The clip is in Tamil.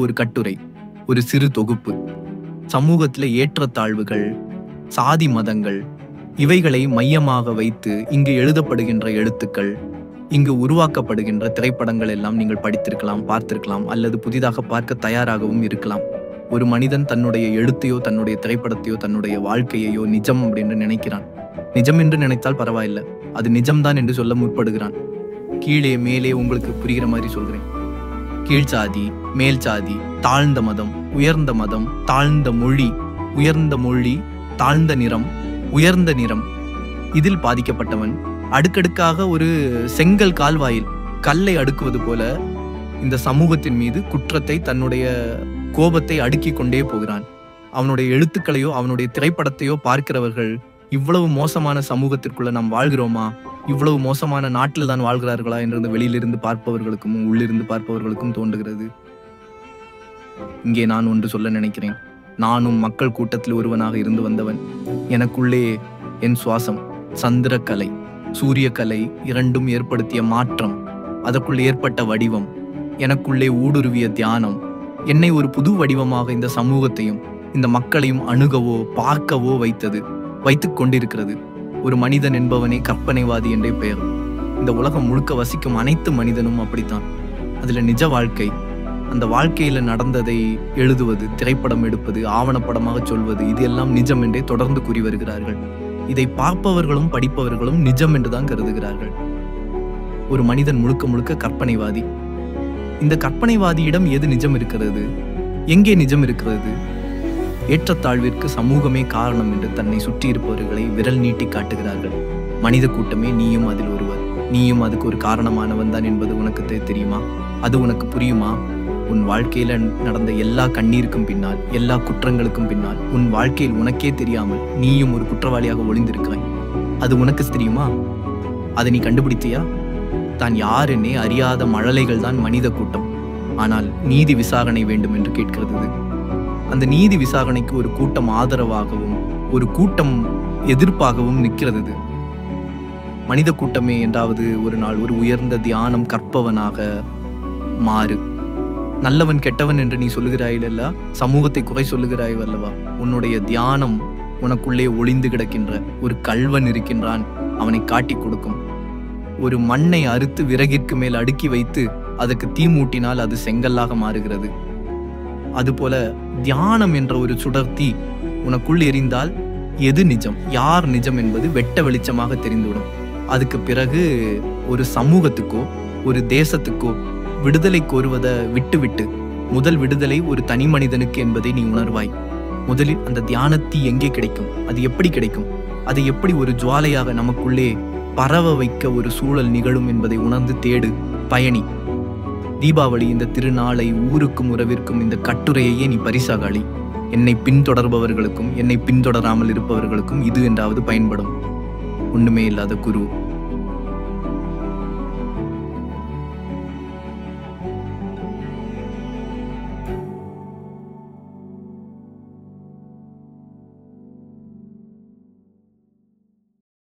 ஒரு கட்டுரை, ஒரு சிறு தொகுப்பு. சமூகத்தில் ஏற்றத்தாழ்வுகள், சாதி மதங்கள், இவைகளை மையமாக வைத்து இங்கு எழுதப்படுகின்ற எழுத்துக்கள், இங்கு உருவாக்கப்படுகின்ற திரைப்படங்கள் எல்லாம் நீங்கள் படித்திருக்கலாம், பார்த்திருக்கலாம், அல்லது புதிதாக பார்க்க தயாராகவும் இருக்கலாம். ஒரு மனிதன் தன்னுடைய எழுத்தையோ தன்னுடைய திரைப்படத்தையோ தன்னுடைய வாழ்க்கையையோ நிஜம் அப்படின்னு நினைக்கிறான். நிஜம் என்று நினைத்தால் பரவாயில்லை, அது நிஜம்தான் என்று சொல்ல முற்படுகிறான். கீழே மேலே உங்களுக்கு புரிகிற மாதிரி சொல்கிறேன். கீழ் சாதி, மேல் சாதி, தாழ்ந்த மதம், உயர்ந்த மதம், தாழ்ந்த மொழி, உயர்ந்த மொழி, தாழ்ந்த நிறம், உயர்ந்த நிறம், இதில் பாதிக்கப்பட்டவன் அடுக்கடுக்காக ஒரு செங்கல் கால்வாயில் கல்லை அடுக்குவது போல இந்த சமூகத்தின் மீது குற்றத்தை, தன்னுடைய கோபத்தை அடுக்கி கொண்டே போகிறான். அவனுடைய எழுத்துக்களையோ அவனுடைய திரைப்படத்தையோ பார்க்கிறவர்கள் இவ்வளவு மோசமான சமூகத்திற்குள்ள நாம் வாழ்கிறோமா, இவ்வளவு மோசமான நாட்டில் தான் வாழ்கிறார்களா என்று வெளியிலிருந்து பார்ப்பவர்களுக்கும் உள்ளிருந்து பார்ப்பவர்களுக்கும் தோன்றுகிறது. இங்கே நான் ஒன்று சொல்ல நினைக்கிறேன். நானும் மக்கள் கூட்டத்தில் ஒருவனாக இருந்து வந்தவன். எனக்குள்ளே என் சுவாசம், சந்திரக்கலை, சூரியக்கலை இரண்டும் ஏற்படுத்திய மாற்றம், அதற்குள் ஏற்பட்ட வடிவம், எனக்குள்ளே ஊடுருவிய தியானம் என்னை ஒரு புது வடிவமாக இந்த சமூகத்தையும் இந்த மக்களையும் அணுகவோ பார்க்கவோ வைத்துக் கொண்டிருக்கிறது. ஒரு மனிதன் என்பவனே கற்பனைவாதி என்றே பெயர். இந்த உலகம் முழுக்க வசிக்கும் அனைத்து மனிதனும் அப்படித்தான். அதுல நிஜ வாழ்க்கை, அந்த வாழ்க்கையில நடந்ததை எழுதுவது, திரைப்படம் எடுப்பது, ஆவணப்படமாக சொல்வது, இது எல்லாம் நிஜம் என்றே தொடர்ந்து கூறி வருகிறார்கள். இதை பார்ப்பவர்களும் படிப்பவர்களும் நிஜம் என்றுதான் கருதுகிறார்கள். ஒரு மனிதன் முழுக்க முழுக்க கற்பனைவாதி. இந்த கற்பனைவாதியிடம் எது நிஜம் இருக்கிறது? எங்கே நிஜம் இருக்கிறது? ஏற்றத்தாழ்விற்கு சமூகமே காரணம் என்று தன்னை சுற்றி இருப்பவர்களை விரல் நீட்டி காட்டுகிறார்கள். மனித கூட்டமே நீயும் அதில் ஒருவர், நீயும் அதுக்கு ஒரு காரணமானவன் தான் என்பது உனக்கு தெரியுமா? அது உனக்கு புரியுமா? உன் வாழ்க்கையில நடந்த எல்லா கண்ணீருக்கும் பின்னால், எல்லா குற்றங்களுக்கும் பின்னால், உன் வாழ்க்கையில் உனக்கே தெரியாமல் நீயும் ஒரு குற்றவாளியாக ஒளிந்திருக்கிறாய். அது உனக்கு தெரியுமா? அதை நீ கண்டுபிடித்தியா? தான் யார் என்னே அறியாத மழலைகள் தான் மனித கூட்டம். ஆனால் நீதி விசாரணை வேண்டும் என்று கேட்கிறது. அந்த நீதி விசாரணைக்கு ஒரு கூட்டம் ஆதரவாகவும் ஒரு கூட்டம் எதிர்ப்பாகவும் நிற்கிறது. மனித கூட்டமே என்றாவது ஒரு நாள் ஒரு உயர்ந்த தியானம் கற்பவனாக மாறு. நல்லவன் கெட்டவன் என்று நீ சொல்லுகிறாயில்ல, சமூகத்தை குறை சொல்லுகிறாய் அல்லவா? உன்னுடைய தியானம் உனக்குள்ளே ஒளிந்து கிடக்கின்ற ஒரு கள்வன் இருக்கின்றான், அவனை காட்டி கொடுக்கும். ஒரு மண்ணை அறுத்து விறகிற்கு மேல் அடுக்கி வைத்து அதற்கு தீ மூட்டினால் அது செங்கல்லாக மாறுகிறது. அதுபோல தியானம் என்ற ஒரு சுடர் தீ உனக்குள் எரிந்தால் எது நிஜம், யார் நிஜம் என்பது வெட்ட வெளிச்சமாக தெரிந்துவிடும். அதுக்கு பிறகு ஒரு சமூகத்துக்கோ ஒரு தேசத்துக்கோ விடுதலை கோருவதை விட்டுவிட்டு முதல் விடுதலை ஒரு தனி மனிதனுக்கு என்பதை நீ உணர்வாய். முதலில் அந்த தியானத்தீ எங்கே கிடைக்கும்? அது எப்படி கிடைக்கும்? அதை எப்படி ஒரு ஜுவாலையாக நமக்குள்ளே பரவ வைக்க ஒரு சூழல் நிகழும் என்பதை உணர்ந்து தேடு, பயணி. தீபாவளி இந்த திருநாளை ஊருக்கும் உறவிற்கும் இந்த கட்டுரையையே நீ பரிசாக அளி. என்னை பின்தொடர்பவர்களுக்கும் என்னை பின்தொடராமல் இருப்பவர்களுக்கும் இது என்றாவது பயன்படும். ஒண்ணுமே இல்லாத குரு.